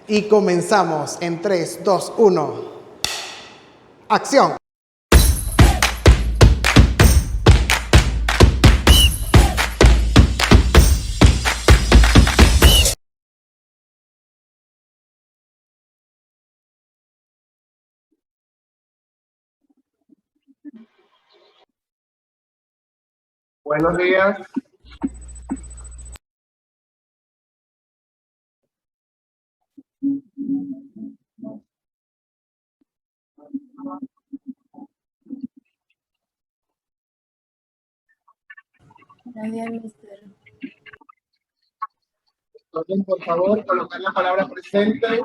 Y comenzamos en 3, 2, 1. ¡Acción! Buenos días. Entonces, por favor, colocar la palabra presente.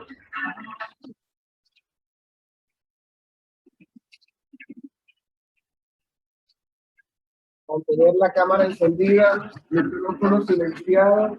Mantener la cámara encendida, el micrófono silenciado.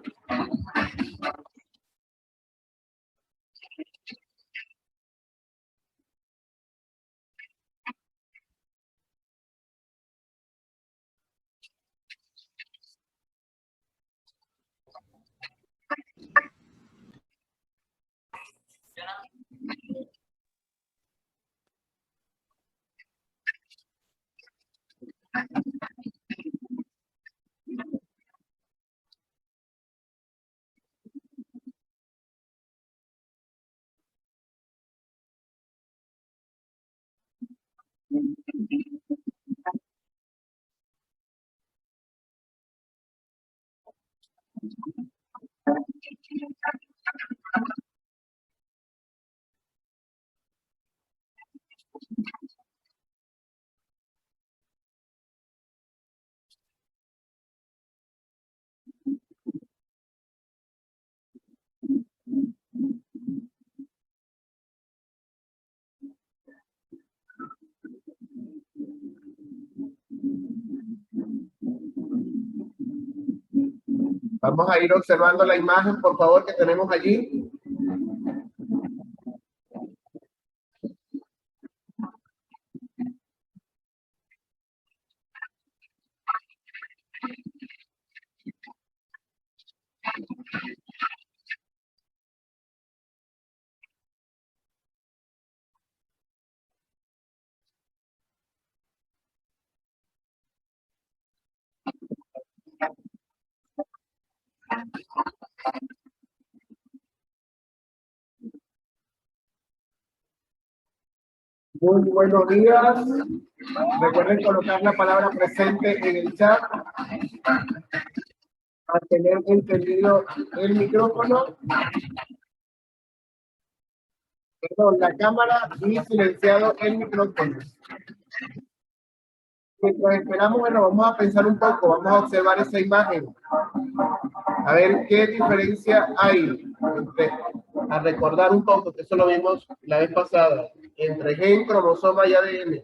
Vamos a ir observando la imagen, por favor, que tenemos allí. Muy buenos días. Recuerden colocar la palabra presente en el chat. Mantener encendido el micrófono. Perdón, la cámara y silenciado el micrófono. Mientras esperamos, bueno, vamos a pensar un poco, vamos a observar esa imagen. A ver qué diferencia hay a recordar un poco, que eso lo vimos la vez pasada, entre gen, cromosoma y ADN.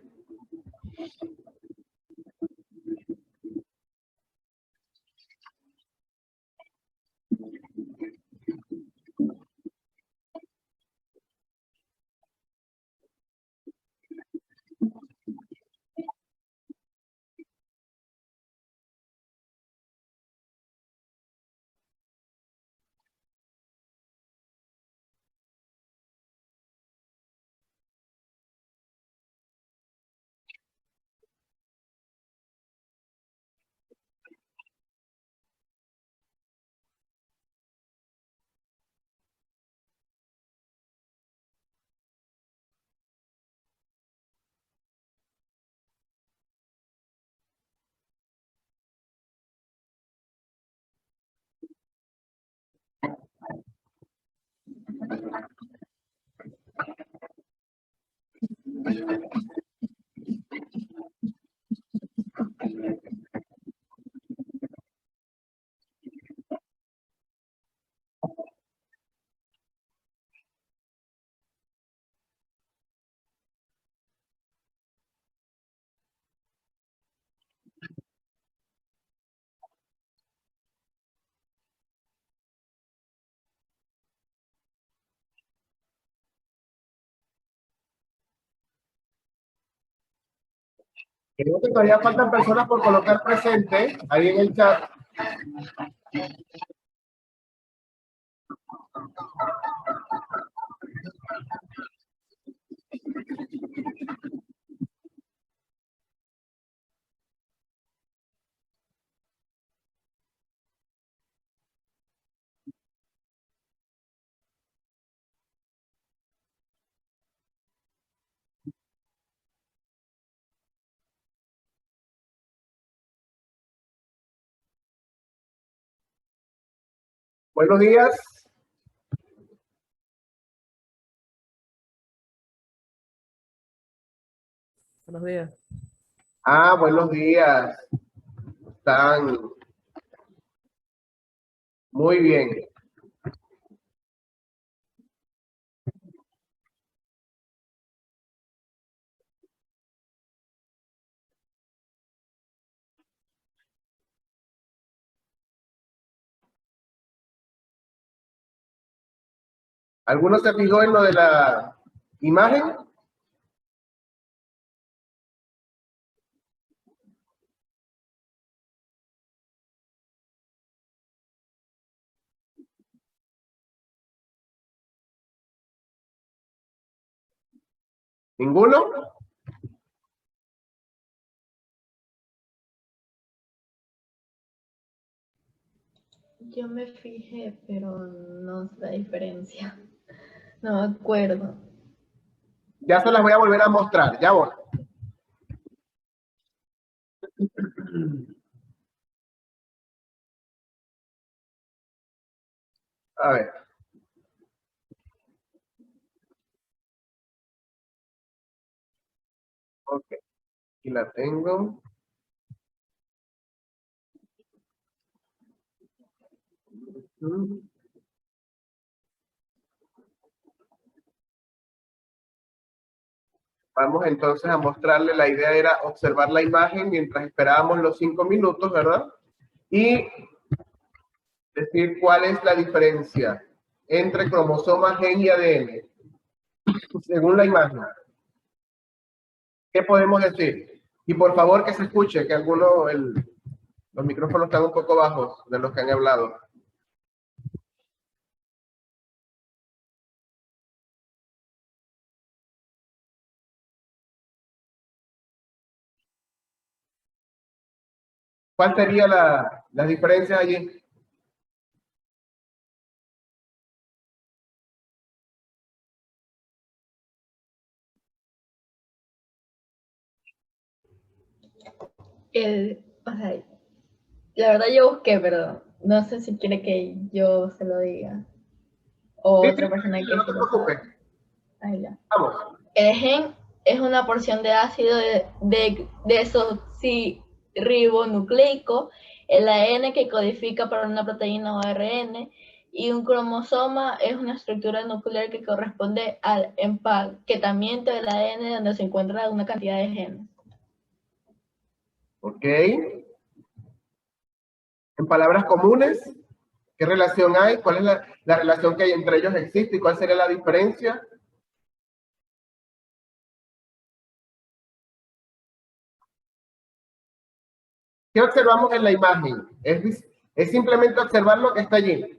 Creo que todavía faltan personas por colocar presente ahí en el chat. Buenos días. Buenos días. Buenos días. Están muy bien. ¿Alguno se fijó en lo de la imagen? ¿Ninguno? Yo me fijé, pero no sé la diferencia. No me acuerdo. Ya se las voy a volver a mostrar. Ya voy. A ver. Ok. Aquí la tengo. Vamos entonces a mostrarle, la idea era observar la imagen mientras esperábamos los 5 minutos, ¿verdad? Y decir cuál es la diferencia entre cromosomas gen y ADN, según la imagen. ¿Qué podemos decir? Y por favor que se escuche, que los micrófonos están un poco bajos de los que han hablado. ¿Cuál sería la diferencia allí? O sea, la verdad yo busqué, pero no sé si quiere que yo se lo diga. O Sí, otra persona que no sí te lo preocupes. sabe. Ahí ya. Vamos. El gen es una porción de ácido desoxirribonucleico, el ADN que codifica para una proteína o ARN, y un cromosoma es una estructura nuclear que corresponde al empaquetamiento del ADN donde se encuentra una cantidad de genes. Ok. En palabras comunes, ¿qué relación hay? ¿Cuál es la relación que hay entre ellos existe y cuál sería la diferencia? ¿Qué observamos en la imagen? Es simplemente observar lo que está allí.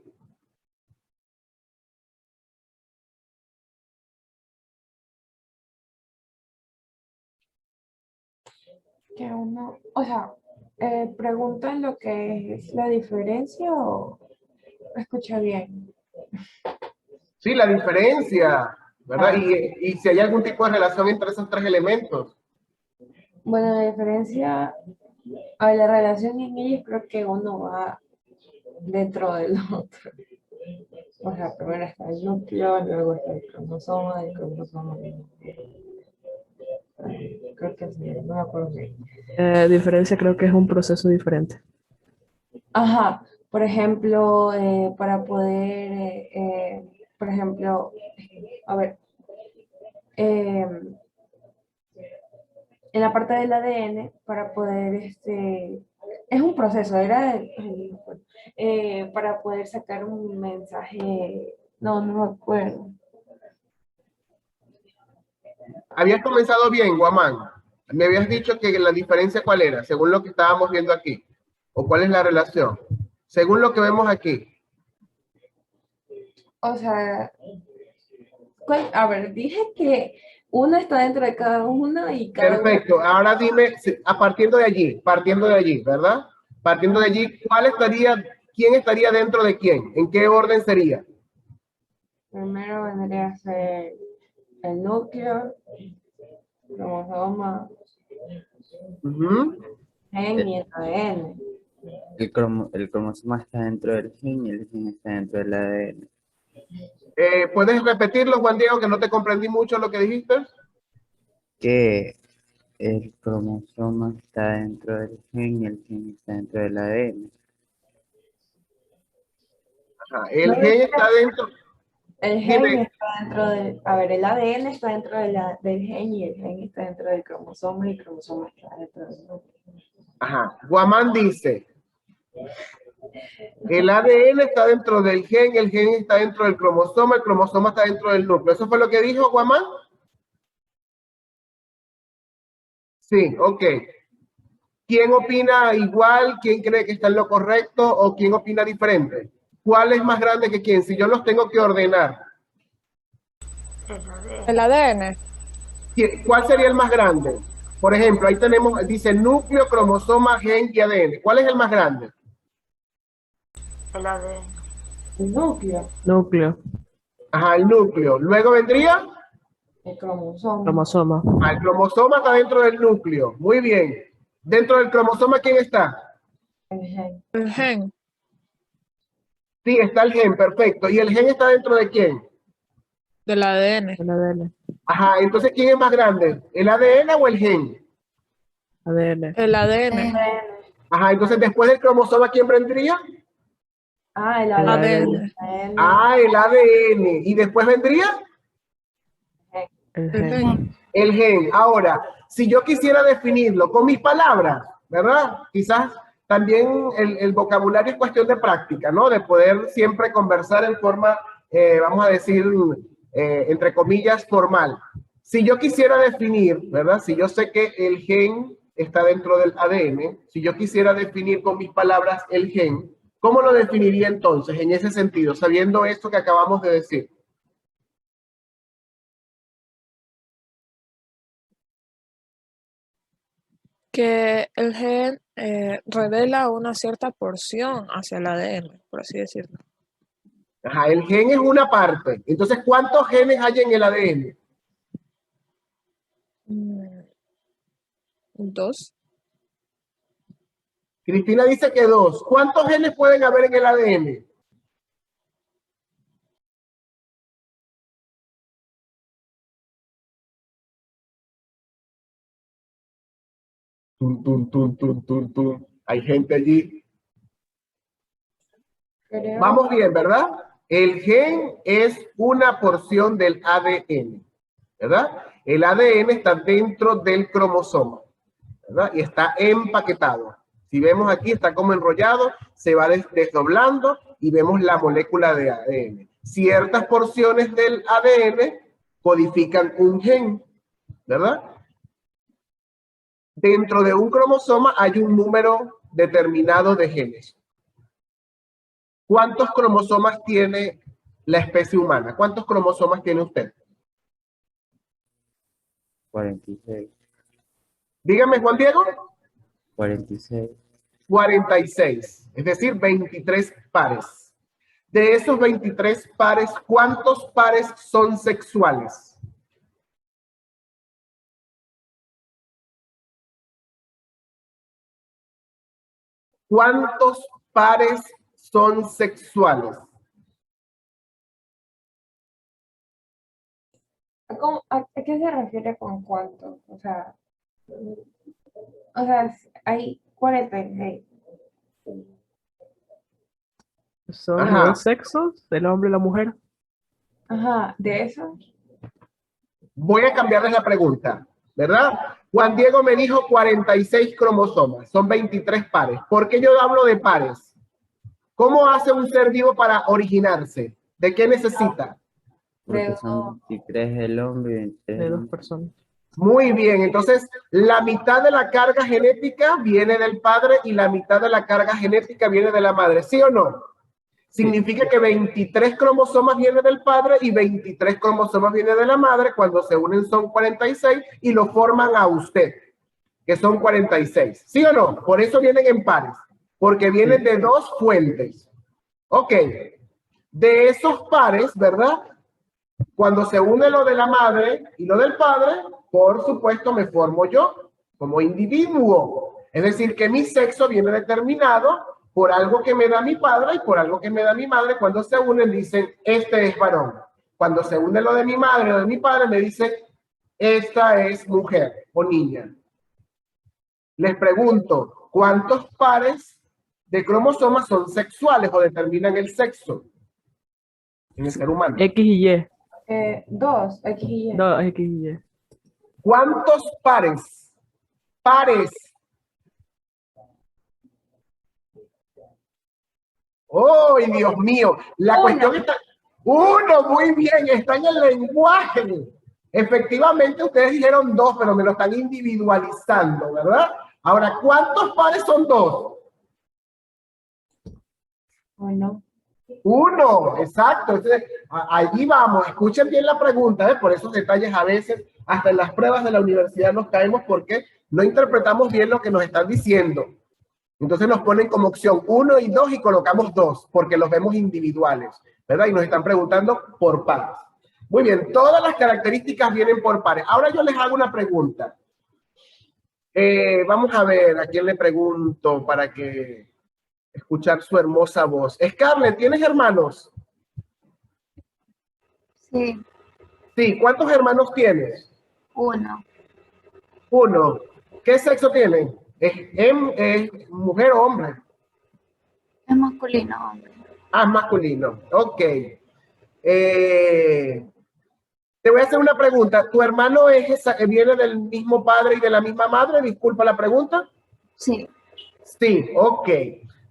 Que uno, o sea, preguntan lo que es la diferencia o escucha bien. Sí, la diferencia, ¿verdad? Y si hay algún tipo de relación entre esos tres elementos. Bueno, la diferencia, a la relación en ellos creo que uno va dentro del otro. O sea, primero está el núcleo, luego está el cromosoma, creo que sí, no me acuerdo bien. Diferencia creo que es un proceso diferente. Ajá, por ejemplo, para poder, por ejemplo, a ver, en la parte del ADN, para poder, es un proceso, ay, no me acuerdo, para poder sacar un mensaje, no me acuerdo. Habías comenzado bien, Guamán. Me habías dicho que la diferencia cuál era, según lo que estábamos viendo aquí. ¿O cuál es la relación? Según lo que vemos aquí. O sea, a ver, dije que uno está dentro de cada uno y cada uno. Perfecto. Ahora dime, partiendo de allí, ¿verdad? Partiendo de allí, quién estaría dentro de quién? ¿En qué orden sería? Primero vendría a ser el núcleo, cromosoma, Ujú. gen y el ADN. El cromosoma está dentro del gen y el gen está dentro del ADN. ¿Puedes repetirlo, Juan Diego, que no te comprendí mucho lo que dijiste? Que el cromosoma está dentro del gen y el gen está dentro del ADN. Ajá, el No, gen está dentro. el gen Dime. está dentro del, a ver, el ADN está dentro del gen y el gen está dentro del cromosoma y el cromosoma está dentro del núcleo. Ajá, Guamán dice, el ADN está dentro del gen, el gen está dentro del cromosoma, el cromosoma está dentro del núcleo. ¿Eso fue lo que dijo Guamán? Sí, ok. ¿Quién opina igual? ¿Quién cree que está en lo correcto? ¿O quién opina diferente? ¿Cuál es más grande que quién? Si yo los tengo que ordenar, El ADN. ¿cuál sería el más grande? Por ejemplo, ahí tenemos, dice núcleo, cromosoma, gen y ADN. ¿Cuál es el más grande? El núcleo, Núcleo, Ajá, el núcleo. Luego vendría, el cromosoma, cromosoma, el cromosoma está dentro del núcleo. Muy bien. Dentro del cromosoma, ¿quién está? el gen, El gen. Sí, está el gen, perfecto. ¿Y el gen está dentro de quién? Del ADN. el ADN, Ajá, entonces, ¿quién es más grande? ¿El ADN o el gen? ADN, El ADN. Ajá, entonces después del cromosoma, ¿quién vendría? ah, el el ADN, ADN, Ah, el ADN. ¿Y después vendría? el El gen, gen. El gen. Ahora, si yo quisiera definirlo con mis palabras, ¿verdad? Quizás también el vocabulario es cuestión de práctica, ¿no? De poder siempre conversar en forma, vamos a decir, entre comillas, formal. Si yo quisiera definir, ¿verdad? Si yo sé que el gen está dentro del ADN, si yo quisiera definir con mis palabras el gen, ¿cómo lo definiría entonces en ese sentido, sabiendo esto que acabamos de decir? Que el gen revela una cierta porción hacia el ADN, por así decirlo. Ajá, el gen es una parte. Entonces, ¿cuántos genes hay en el ADN? Mm, Dos. Cristina dice que 2. ¿Cuántos genes pueden haber en el ADN? Tum, tum, tum, tum, tum, tum. Hay gente allí. creo, Vamos bien, ¿verdad? El gen es una porción del ADN, ¿verdad? El ADN está dentro del cromosoma, ¿verdad? Y está empaquetado. Si vemos aquí, está como enrollado, se va desdoblando y vemos la molécula de ADN. Ciertas porciones del ADN codifican un gen, ¿verdad? Dentro de un cromosoma hay un número determinado de genes. ¿Cuántos cromosomas tiene la especie humana? ¿Cuántos cromosomas tiene usted? 46. Dígame, Juan Diego. 46. 46, es decir, 23 pares. De esos 23 pares, ¿cuántos pares son sexuales? ¿Cuántos pares son sexuales? ¿a qué se refiere con cuánto? O sea, hay 46. son los Ajá. dos sexos, el hombre y la mujer. Ajá, de eso, Voy a cambiarles la pregunta, ¿verdad? Juan Diego me dijo 46 cromosomas, son 23 pares. ¿Por qué yo hablo de pares? ¿Cómo hace un ser vivo para originarse? ¿De qué necesita? Porque de son 23 el hombre y 23 De la dos mujer. personas. Muy bien, entonces la mitad de la carga genética viene del padre y la mitad de la carga genética viene de la madre, ¿sí o no? Significa que 23 cromosomas vienen del padre y 23 cromosomas vienen de la madre. Cuando se unen son 46 y lo forman a usted, que son 46. ¿Sí o no? Por eso vienen en pares, porque vienen de dos fuentes. Ok. De esos pares, ¿verdad? Cuando se une lo de la madre y lo del padre, por supuesto me formo yo como individuo. Es decir, que mi sexo viene determinado por algo que me da mi padre y por algo que me da mi madre. Cuando se unen dicen, este es varón. Cuando se une lo de mi madre o de mi padre, me dice, esta es mujer o niña. Les pregunto, ¿cuántos pares de cromosomas son sexuales o determinan el sexo en el ser humano? X y Y. Dos, X y Y. No, X y Y. ¿Cuántos pares? Pares. ¡Oh, Dios mío! La cuestión está... Uno, muy bien, está en el lenguaje. Efectivamente, ustedes dijeron dos, pero me lo están individualizando, ¿verdad? Ahora, ¿cuántos pares son dos? Bueno, Uno, exacto. Entonces, allí vamos. Escuchen bien la pregunta, ¿eh? Por esos detalles a veces, hasta en las pruebas de la universidad nos caemos porque no interpretamos bien lo que nos están diciendo. Entonces nos ponen como opción 1 y 2 y colocamos 2 porque los vemos individuales, ¿verdad? Y nos están preguntando por pares. Muy bien, todas las características vienen por pares. Ahora yo les hago una pregunta. Vamos a ver a quién le pregunto para que escuchar su hermosa voz. Scarlett, ¿tienes hermanos? Sí, Sí, ¿cuántos hermanos tienes? uno. Uno. ¿Qué sexo tienen? ¿Es mujer o hombre? Es masculino, hombre. Ah, masculino. Ok. Te voy a hacer una pregunta. ¿Tu hermano viene del mismo padre y de la misma madre? Disculpa la pregunta. Sí, Sí, ok.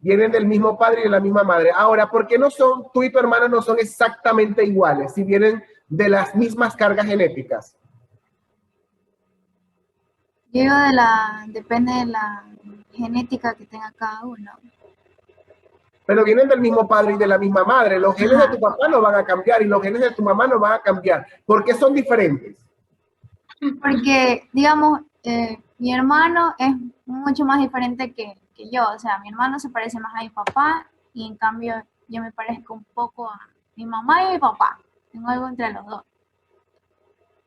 Vienen del mismo padre y de la misma madre. Ahora, ¿por qué no son, tú y tu hermano no son exactamente iguales si vienen de las mismas cargas genéticas? yo digo depende de la genética que tenga cada uno. Pero vienen del mismo padre y de la misma madre. Los genes de Ajá. tu papá no van a cambiar y los genes de tu mamá no van a cambiar. ¿Por qué son diferentes? Porque, digamos, mi hermano es mucho más diferente que yo. O sea, mi hermano se parece más a mi papá y en cambio yo me parezco un poco a mi mamá y mi papá. Tengo algo entre los dos.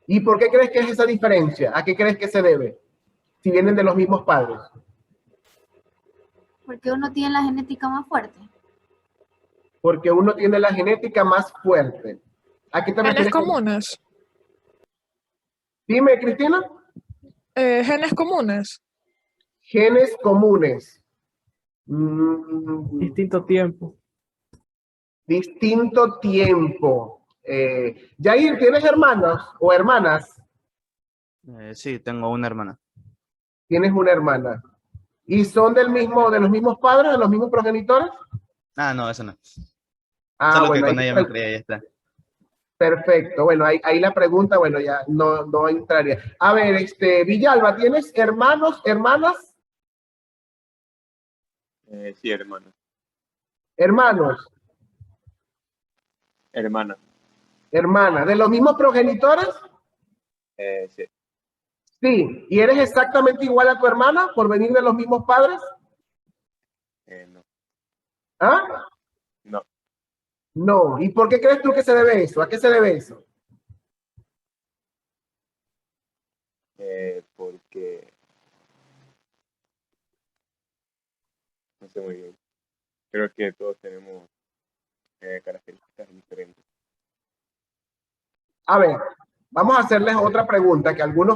¿Y por qué crees que es esa diferencia? ¿A qué crees que se debe? Si vienen de los mismos padres. Porque uno tiene la genética más fuerte. Porque uno tiene la genética más fuerte. ¿A qué te Genes refieres? comunes. Dime, Cristina. Genes comunes. Genes comunes. Distinto tiempo. Distinto tiempo. Yair, ¿tienes hermanos o hermanas? Sí, tengo una hermana. Tienes una hermana. ¿Y son de los mismos padres, de los mismos progenitores? Ah, no, eso no. Ah, Solo bueno, que con ahí ella me crié y ya está. perfecto. Bueno, ahí la pregunta, bueno, ya no entraría. A ver, Villalba, ¿tienes hermanos, hermanas? Sí, hermano. Hermanos, Hermana. hermana. ¿De los mismos progenitores? Sí. Sí. ¿Y eres exactamente igual a tu hermana por venir de los mismos padres? No. ¿Ah? No. No. ¿Y por qué crees tú que se debe eso? ¿A qué se debe eso? Porque no sé muy bien. Creo que todos tenemos características diferentes. A ver, vamos a hacerles otra pregunta que alguno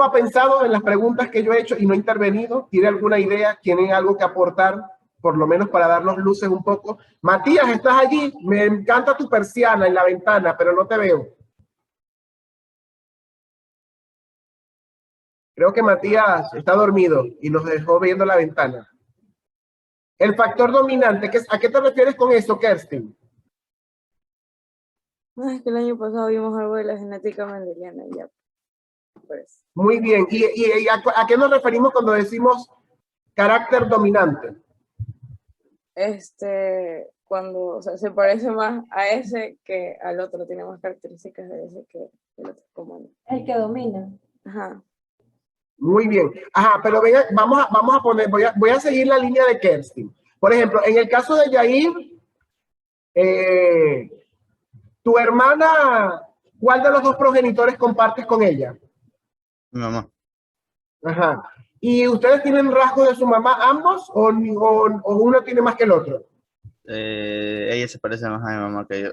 ha pensado en las preguntas que yo he hecho y no ha intervenido. ¿Tiene alguna idea? ¿Tienen algo que aportar? Por lo menos para darnos luces un poco. Matías, ¿estás allí? Me encanta tu persiana en la ventana, pero no te veo. Creo que Matías está dormido y nos dejó viendo la ventana. El factor dominante, ¿a qué te refieres con eso, Kerstin? No, es que el año pasado vimos algo de la genética mendeliana y ya. Por eso. Muy bien. ¿Y a qué nos referimos cuando decimos carácter dominante? Cuando, o sea, se parece más a ese que al otro, tiene más características de ese que el otro común. el que domina. Ajá. Muy bien. Ajá, pero venga, vamos a poner, voy a seguir la línea de Kerstin. Por ejemplo, en el caso de Yair, tu hermana, ¿cuál de los dos progenitores compartes con ella? Mi mamá. Ajá. ¿Y ustedes tienen rasgos de su mamá ambos o uno tiene más que el otro? Ella se parece más a mi mamá que yo.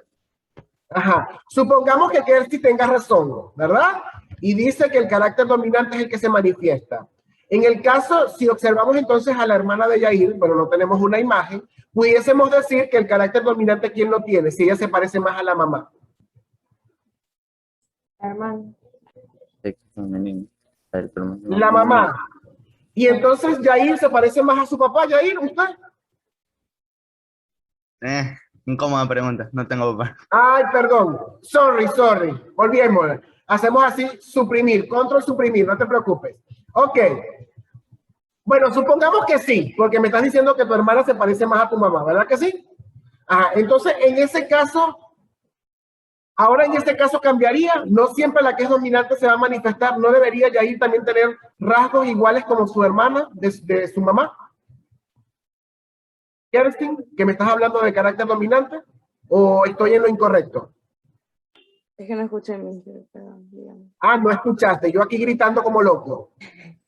Ajá. Supongamos que Kirsty tenga razón, ¿verdad? Y dice que el carácter dominante es el que se manifiesta. En el caso, si observamos entonces a la hermana de Yair, bueno, no tenemos una imagen, pudiésemos decir que el carácter dominante, ¿quién lo tiene? Si ella se parece más a la mamá. Hermano. Sexo femenino. El cromosoma La femenino. mamá. Y entonces Yair se parece más a su papá, Yair, ¿usted? Incómoda pregunta, no tengo papá. Ay, perdón. Sorry. Volvemos. Hacemos así, suprimir, control suprimir, no te preocupes. Ok. Bueno, supongamos que sí, porque me estás diciendo que tu hermana se parece más a tu mamá, ¿verdad que sí? Ajá, entonces en ese caso, ahora en este caso cambiaría, no siempre la que es dominante se va a manifestar, ¿no debería Yair también tener rasgos iguales como su hermana de su mamá? Kerstin, que me estás hablando de carácter dominante, ¿o estoy en lo incorrecto? Es que no escuché mi perdón, dígame. Ah, no escuchaste, yo aquí gritando como loco.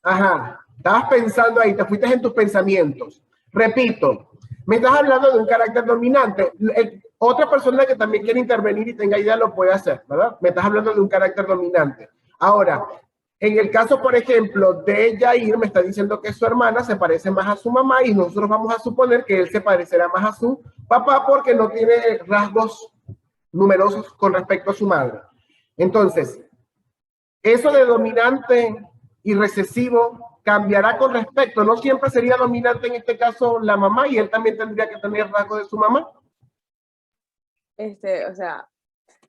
Ajá, estabas pensando ahí, te fuiste en tus pensamientos. Repito, me estás hablando de un carácter dominante. Otra persona que también quiere intervenir y tenga idea lo puede hacer, ¿verdad? Me estás hablando de un carácter dominante. Ahora, en el caso, por ejemplo, de Yair, me está diciendo que su hermana se parece más a su mamá y nosotros vamos a suponer que él se parecerá más a su papá porque no tiene rasgos numerosos con respecto a su madre. Entonces, eso de dominante y recesivo cambiará con respecto, no siempre sería dominante en este caso la mamá y él también tendría que tener rasgos de su mamá. O sea,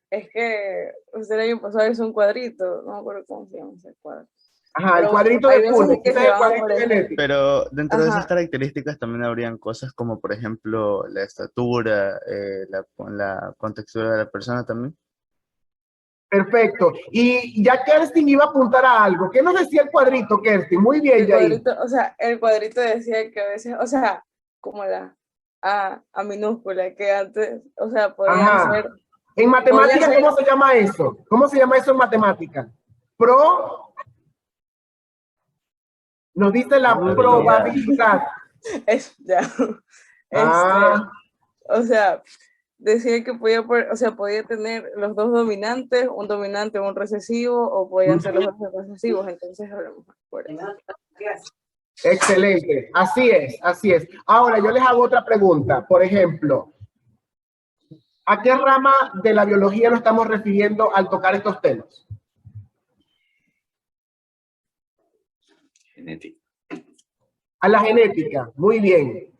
es que usted el año pasado hizo un cuadrito, no me acuerdo cómo se llama ese cuadro. Ajá, Pero el cuadrito hay de veces Punnett, que ese se es el van cuadrito por ejemplo. genético. Pero dentro de esas Ajá. características también habrían cosas como, por ejemplo, la estatura, la contextura de la persona también. Perfecto. Y ya Kerstin iba a apuntar a algo. ¿Qué nos decía el cuadrito, Kerstin? Muy bien, El Yair. cuadrito, o sea, el cuadrito decía que a veces, o sea, como la A minúscula, que antes, o sea, podían Ajá. ser. En matemática, Podría ser- ¿cómo se llama eso? ¿Cómo se llama eso en matemática? Nos dice la probabilidad. Es, ya. Ah. O sea, decía que podía, o sea, podía tener los dos dominantes, un dominante o un recesivo, o podían ser los dos recesivos, entonces hablamos por eso. Excelente, así es, así es. Ahora yo les hago otra pregunta, por ejemplo, ¿a qué rama de la biología nos estamos refiriendo al tocar estos temas? Genética. A la genética, muy bien.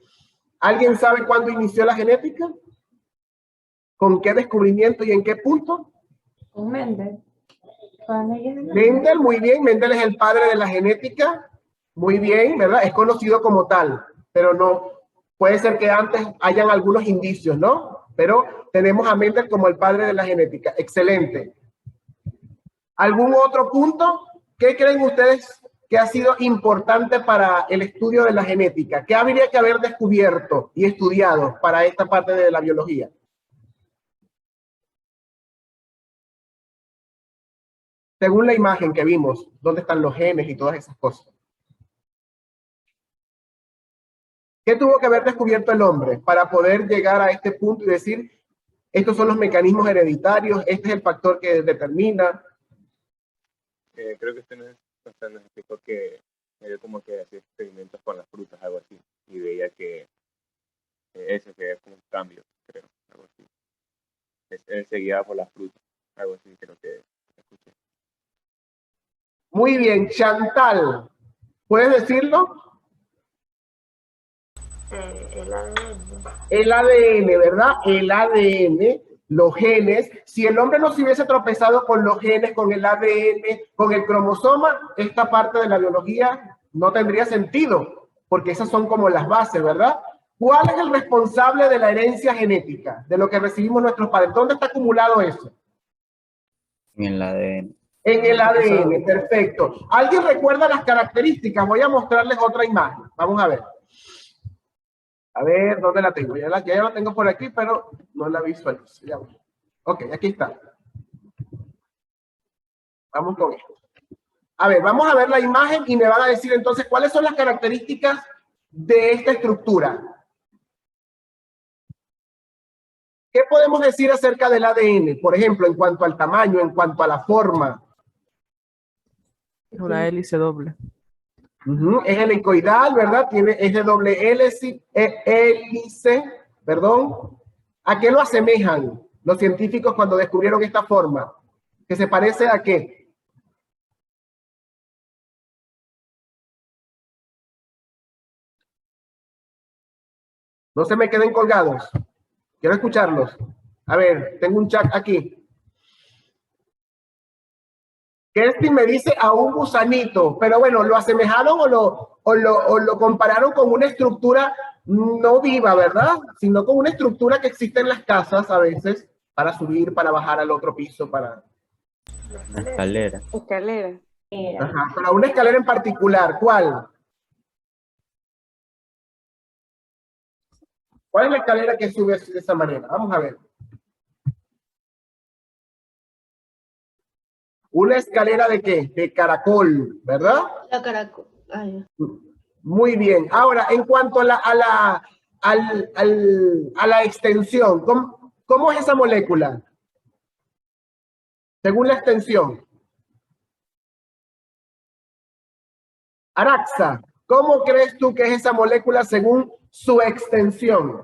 ¿Alguien sabe cuándo inició la genética? ¿Con qué descubrimiento y en qué punto? Con Mendel. Mendel, muy bien, Mendel es el padre de la genética, muy bien, ¿verdad? Es conocido como tal, pero no, puede ser que antes hayan algunos indicios, ¿no? Pero tenemos a Mendel como el padre de la genética, excelente. ¿Algún otro punto? ¿Qué creen ustedes que ha sido importante para el estudio de la genética? ¿Qué habría que haber descubierto y estudiado para esta parte de la biología? Según la imagen que vimos, ¿dónde están los genes y todas esas cosas? ¿Qué tuvo que haber descubierto el hombre para poder llegar a este punto y decir, estos son los mecanismos hereditarios, este es el factor que determina? Creo que usted nos explicó que él como que hacía experimentos con las frutas, algo así, y veía que eso que es como un cambio, creo, algo así. Él se guiaba por las frutas, algo así, creo que escuché. Muy bien, Chantal, ¿puedes decirlo? El ADN. El ADN, ¿verdad? El ADN, los genes. Si el hombre no se hubiese tropezado con los genes, con el ADN, con el cromosoma, esta parte de la biología no tendría sentido, porque esas son como las bases, ¿verdad? ¿Cuál es el responsable de la herencia genética, de lo que recibimos nuestros padres? ¿Dónde está acumulado eso? En el ADN. En el ADN, perfecto. ¿Alguien recuerda las características? Voy a mostrarles otra imagen. Vamos a ver. A ver, ¿dónde la tengo? Ya la tengo por aquí, pero no la visualizo. Ya voy. Ok, aquí está. Vamos con esto. A ver, vamos a ver la imagen y me van a decir entonces cuáles son las características de esta estructura. ¿Qué podemos decir acerca del ADN? Por ejemplo, en cuanto al tamaño, en cuanto a la forma. Es una hélice doble. Es helicoidal, ¿verdad? Es de doble hélice, perdón. ¿A qué lo asemejan los científicos cuando descubrieron esta forma? ¿Que se parece a qué? No se me queden colgados. Quiero escucharlos. A ver, tengo un chat aquí. Kerstin me dice a un gusanito, pero bueno, ¿lo asemejaron o lo compararon con una estructura no viva, ¿verdad? Sino con una estructura que existe en las casas a veces para subir, para bajar al otro piso, para... Una escalera. Escalera. Ajá, para una escalera en particular, ¿cuál? ¿Cuál es la escalera que sube así de esa manera? Vamos a ver. Una escalera de qué? De caracol, ¿verdad? La caracol. Ay, Muy bien. Ahora, en cuanto a la extensión, ¿cómo es esa molécula? Según la extensión. Araxa, ¿cómo crees tú que es esa molécula según su extensión?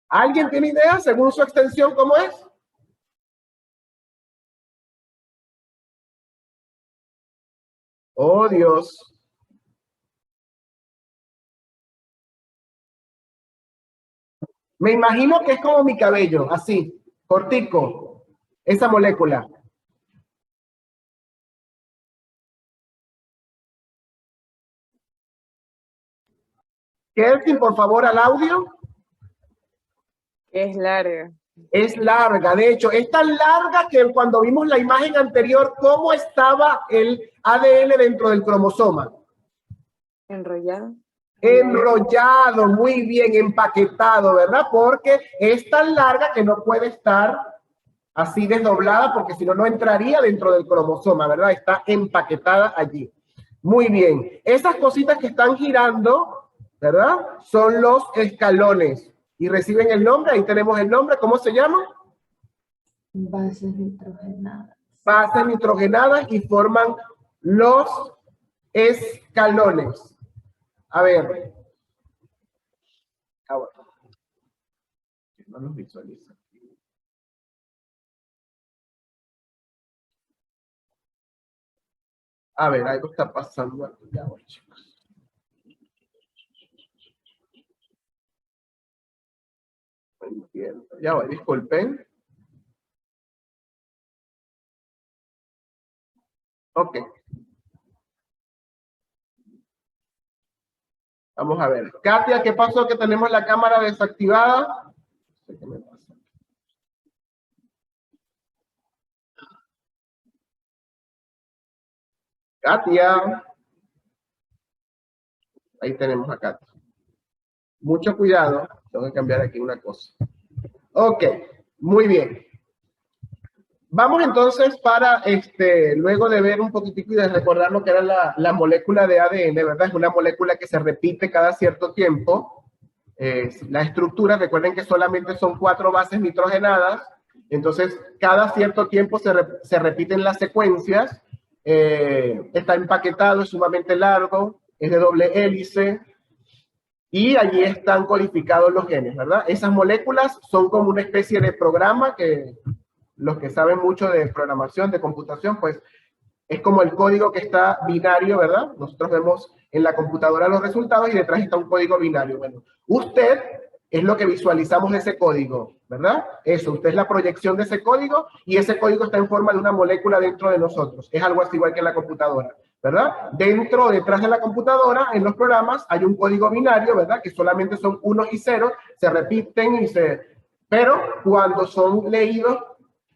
¿Alguien tiene idea según su extensión cómo es? Oh, Dios. Me imagino que es como mi cabello, así, cortico, esa molécula. Kelvin, por favor, al audio. Es larga. Es larga, de hecho, es tan larga que cuando vimos la imagen anterior, ¿cómo estaba el ADN dentro del cromosoma? Enrollado. Enrollado, muy bien, empaquetado, ¿verdad? Porque es tan larga que no puede estar así desdoblada, porque si no, no entraría dentro del cromosoma, ¿verdad? Está empaquetada allí. Muy bien. Esas cositas que están girando, ¿verdad? Son los escalones. Y reciben el nombre, ahí tenemos el nombre, ¿cómo se llama? Bases nitrogenadas. Bases nitrogenadas y forman los escalones. A ver. Ahora. No los visualiza. A ver, algo está pasando aquí ahora, chicos. Entiendo. Ya voy, disculpen. Ok. Vamos a ver. Katia, ¿qué pasó que tenemos la cámara desactivada? No sé qué me pasa. Katia. Ahí tenemos a Katia. Mucho cuidado. Tengo que cambiar aquí una cosa. Ok, muy bien. Vamos entonces para, luego de ver un poquitico y de recordar lo que era la molécula de ADN, ¿verdad? Es una molécula que se repite cada cierto tiempo. La estructura, recuerden que solamente son 4 bases nitrogenadas, entonces cada cierto tiempo se repiten las secuencias. Está empaquetado, es sumamente largo, es de doble hélice, y allí están codificados los genes, ¿verdad? Esas moléculas son como una especie de programa que los que saben mucho de programación, de computación, pues es como el código que está binario, ¿verdad? Nosotros vemos en la computadora los resultados y detrás está un código binario. Bueno, usted es lo que visualizamos ese código, ¿verdad? Eso, usted es la proyección de ese código y ese código está en forma de una molécula dentro de nosotros. Es algo así igual que en la computadora, ¿verdad? Detrás de la computadora, en los programas, hay un código binario, ¿verdad? Que solamente son 1 y 0, se repiten pero cuando son leídos,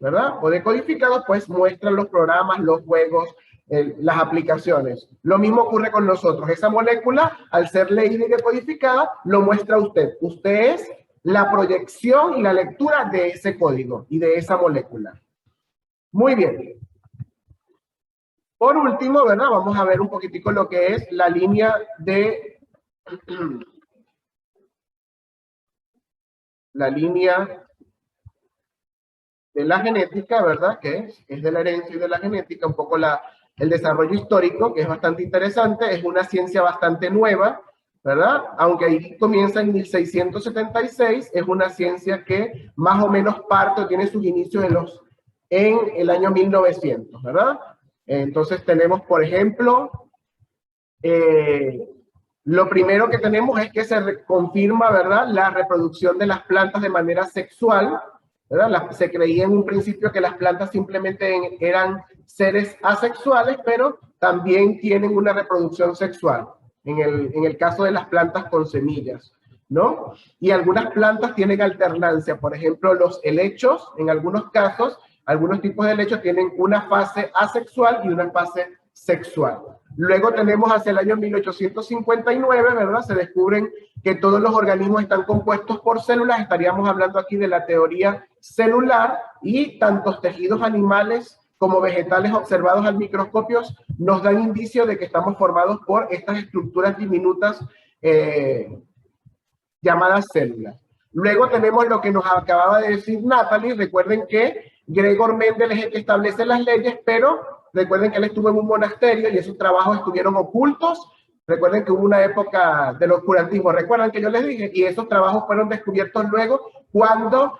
¿verdad? O decodificados, pues muestran los programas, los juegos, las aplicaciones. Lo mismo ocurre con nosotros. Esa molécula, al ser leída y decodificada, lo muestra usted. Usted es la proyección y la lectura de ese código y de esa molécula. Muy bien. Por último, ¿verdad? Vamos a ver un poquitico lo que es la línea de... la línea de la genética, ¿verdad? Que es de la herencia y de la genética, un poco el desarrollo histórico, que es bastante interesante, es una ciencia bastante nueva, ¿verdad? Aunque ahí comienza en 1676, es una ciencia que más o menos parte o tiene sus inicios en el año 1900, ¿verdad? Entonces tenemos, por ejemplo, lo primero que tenemos es que se confirma, ¿verdad?, la reproducción de las plantas de manera sexual, ¿verdad? Se creía en un principio que las plantas simplemente eran seres asexuales, pero también tienen una reproducción sexual, en el caso de las plantas con semillas, ¿no? Y algunas plantas tienen alternancia, por ejemplo, los helechos, en algunos casos, algunos tipos de helechos tienen una fase asexual y una fase sexual. Luego tenemos hacia el año 1859, ¿verdad? Se descubren que todos los organismos están compuestos por células. Estaríamos hablando aquí de la teoría celular, y tantos tejidos animales como vegetales observados al microscopio nos dan indicio de que estamos formados por estas estructuras diminutas llamadas células. Luego tenemos lo que nos acababa de decir Natalie. Recuerden que Gregor Mendel es el que establece las leyes, pero recuerden que él estuvo en un monasterio y esos trabajos estuvieron ocultos. Recuerden que hubo una época del oscurantismo, recuerdan que yo les dije, y esos trabajos fueron descubiertos luego cuando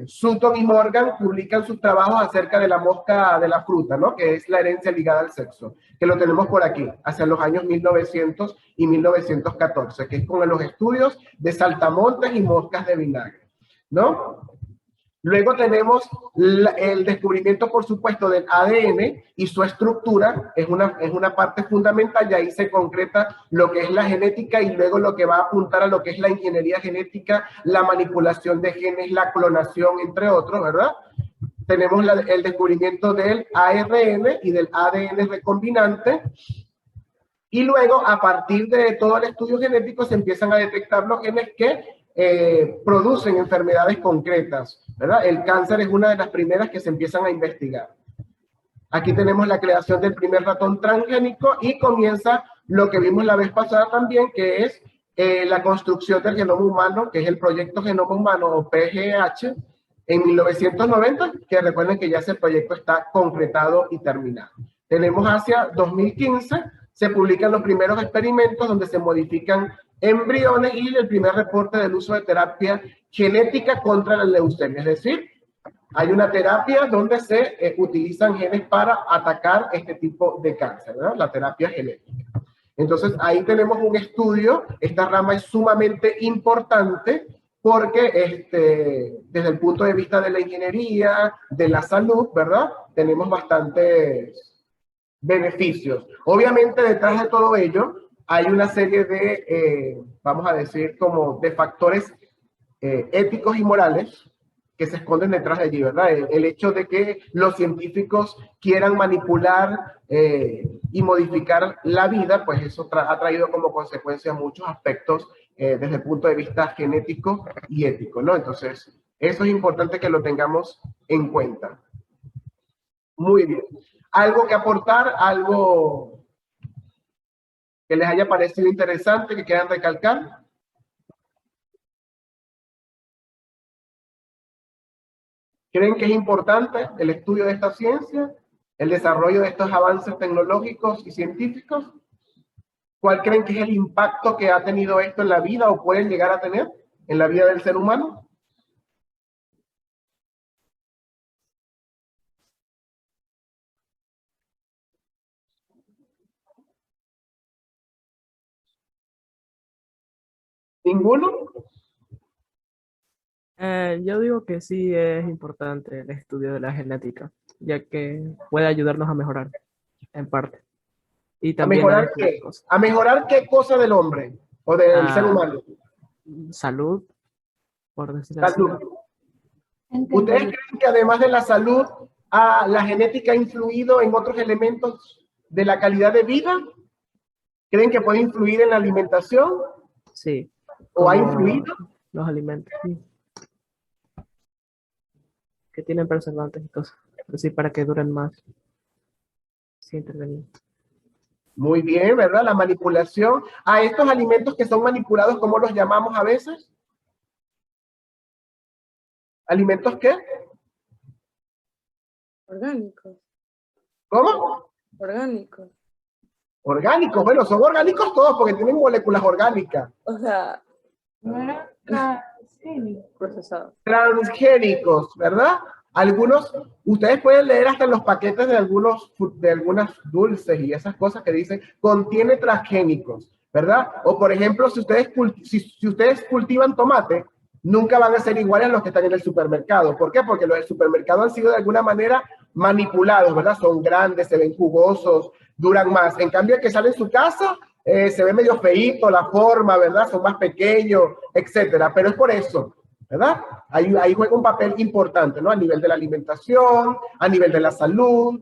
Sutton y Morgan publican sus trabajos acerca de la mosca de la fruta, ¿no? Que es la herencia ligada al sexo, que lo tenemos por aquí, hacia los años 1900 y 1914, que es con los estudios de saltamontes y moscas de vinagre, ¿no? Luego tenemos el descubrimiento, por supuesto, del ADN y su estructura, es una parte fundamental, y ahí se concreta lo que es la genética y luego lo que va a apuntar a lo que es la ingeniería genética, la manipulación de genes, la clonación, entre otros, ¿verdad? Tenemos el descubrimiento del ARN y del ADN recombinante, y luego, a partir de todo el estudio genético, se empiezan a detectar los genes que producen enfermedades concretas, ¿verdad? El cáncer es una de las primeras que se empiezan a investigar. Aquí tenemos la creación del primer ratón transgénico y comienza lo que vimos la vez pasada también, que es la construcción del genoma humano, que es el proyecto Genoma Humano o PGH en 1990, que recuerden que ya ese proyecto está concretado y terminado. Tenemos hacia 2015, se publican los primeros experimentos donde se modifican embriones y el primer reporte del uso de terapia genética contra la leucemia. Es decir, hay una terapia donde se utilizan genes para atacar este tipo de cáncer, ¿verdad? La terapia genética. Entonces, ahí tenemos un estudio. Esta rama es sumamente importante porque desde el punto de vista de la ingeniería, de la salud, ¿verdad? Tenemos bastantes beneficios. Obviamente, detrás de todo ello, hay una serie de, vamos a decir, como de factores éticos y morales que se esconden detrás de allí, ¿verdad? El hecho de que los científicos quieran manipular y modificar la vida, pues eso ha traído como consecuencia muchos aspectos desde el punto de vista genético y ético, ¿no? Entonces, eso es importante que lo tengamos en cuenta. Muy bien. ¿Algo que aportar? ¿Algo que les haya parecido interesante, que quieran recalcar? ¿Creen que es importante el estudio de esta ciencia, el desarrollo de estos avances tecnológicos y científicos? ¿Cuál creen que es el impacto que ha tenido esto en la vida o pueden llegar a tener en la vida del ser humano? ¿Ninguno? Yo digo que sí es importante el estudio de la genética, ya que puede ayudarnos a mejorar, en parte. Y ¿A también mejorar descubrir qué? cosas. ¿A mejorar qué cosa del hombre o del ser humano? Salud, por decirlo así. Salud. ¿Ustedes creen que además de la salud ¿La genética ha influido en otros elementos de la calidad de vida? ¿Creen que puede influir en la alimentación? Sí. ¿O ha Como influido? los alimentos, sí. Que tienen preservantes y cosas. Así para que duren más. Sí, intervenir. Muy bien, ¿verdad? La manipulación. A estos alimentos que son manipulados, ¿cómo los llamamos a veces? ¿Alimentos qué? Orgánicos. ¿Cómo? Orgánicos. Orgánicos. Bueno, son orgánicos todos porque tienen moléculas orgánicas. O sea, No era transgénico. procesados. Transgénicos, ¿verdad? Algunos, ustedes pueden leer hasta en los paquetes de algunas dulces y esas cosas que dicen, contiene transgénicos, ¿verdad? O por ejemplo, si ustedes cultivan tomate, nunca van a ser iguales a los que están en el supermercado. ¿Por qué? Porque los del supermercado han sido de alguna manera manipulados, ¿verdad? Son grandes, se ven jugosos, duran más. En cambio, el que sale en su casa, se ve medio feíto, la forma, ¿verdad? Son más pequeños, etcétera. Pero es por eso, ¿verdad? Ahí juega un papel importante, ¿no? A nivel de la alimentación, a nivel de la salud,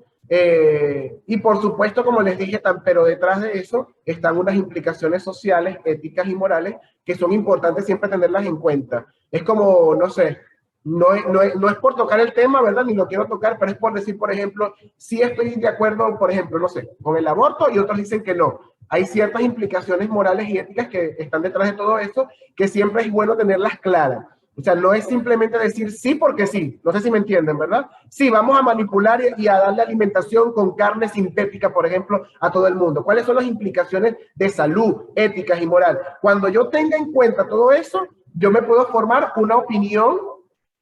y por supuesto, como les dije, pero detrás de eso están unas implicaciones sociales, éticas y morales que son importantes siempre tenerlas en cuenta. Es como, no sé, no es por tocar el tema, ¿verdad? Ni lo quiero tocar, pero es por decir, por ejemplo, si estoy de acuerdo, por ejemplo, no sé, con el aborto y otros dicen que no. Hay ciertas implicaciones morales y éticas que están detrás de todo eso que siempre es bueno tenerlas claras. O sea, no es simplemente decir sí porque sí. No sé si me entienden, ¿verdad? Sí, vamos a manipular y a darle alimentación con carne sintética, por ejemplo, a todo el mundo. ¿Cuáles son las implicaciones de salud, éticas y moral? Cuando yo tenga en cuenta todo eso, yo me puedo formar una opinión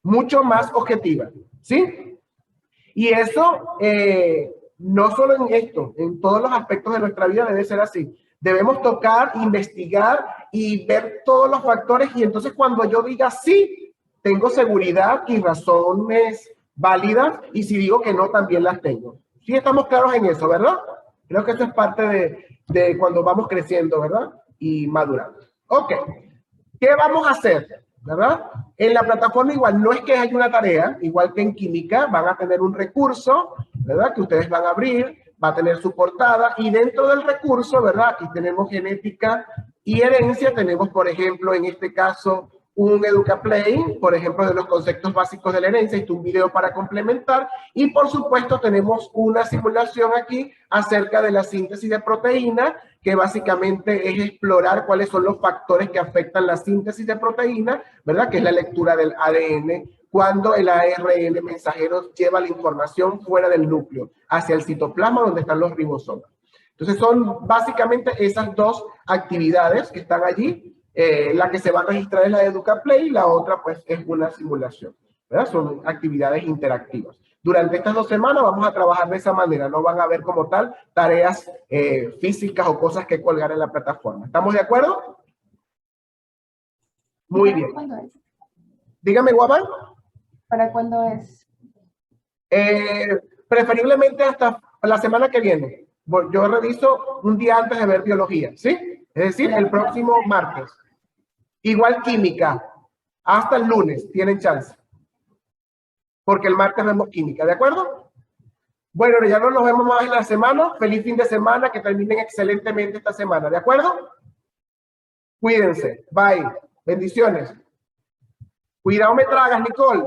mucho más objetiva, ¿sí? Y eso, no solo en esto, en todos los aspectos de nuestra vida debe ser así. Debemos tocar, investigar y ver todos los factores y entonces cuando yo diga sí, tengo seguridad y razones válidas y si digo que no, también las tengo. Sí estamos claros en eso, ¿verdad? Creo que eso es parte de cuando vamos creciendo, ¿verdad? Y madurando. Ok, ¿qué vamos a hacer? ¿Verdad? En la plataforma igual no es que haya una tarea, igual que en química, van a tener un recurso, ¿verdad? Que ustedes van a abrir, va a tener su portada y dentro del recurso, ¿verdad? Aquí tenemos genética y herencia, tenemos por ejemplo en este caso un EducaPlay, por ejemplo de los conceptos básicos de la herencia, y un video para complementar y por supuesto tenemos una simulación aquí acerca de la síntesis de proteína que básicamente es explorar cuáles son los factores que afectan la síntesis de proteína, ¿verdad? Que es la lectura del ADN cuando el ARN mensajero lleva la información fuera del núcleo, hacia el citoplasma donde están los ribosomas. Entonces son básicamente esas dos actividades que están allí. La que se va a registrar es la de EducaPlay y la otra pues es una simulación, ¿verdad? Son actividades interactivas. Durante estas 2 semanas vamos a trabajar de esa manera, no van a ver como tal tareas físicas o cosas que colgar en la plataforma. ¿Estamos de acuerdo? Muy bien. ¿Cuándo es? Dígame, Guamán. ¿Para cuándo es? Preferiblemente hasta la semana que viene. Yo reviso un día antes de ver biología, ¿sí? Es decir, el próximo martes. Igual química. Hasta el lunes tienen chance. Porque el martes vemos química, ¿de acuerdo? Bueno, ya no nos vemos más en la semana. Feliz fin de semana, que terminen excelentemente esta semana, ¿de acuerdo? Cuídense. Bye. Bendiciones. Cuidado me tragas, Nicole.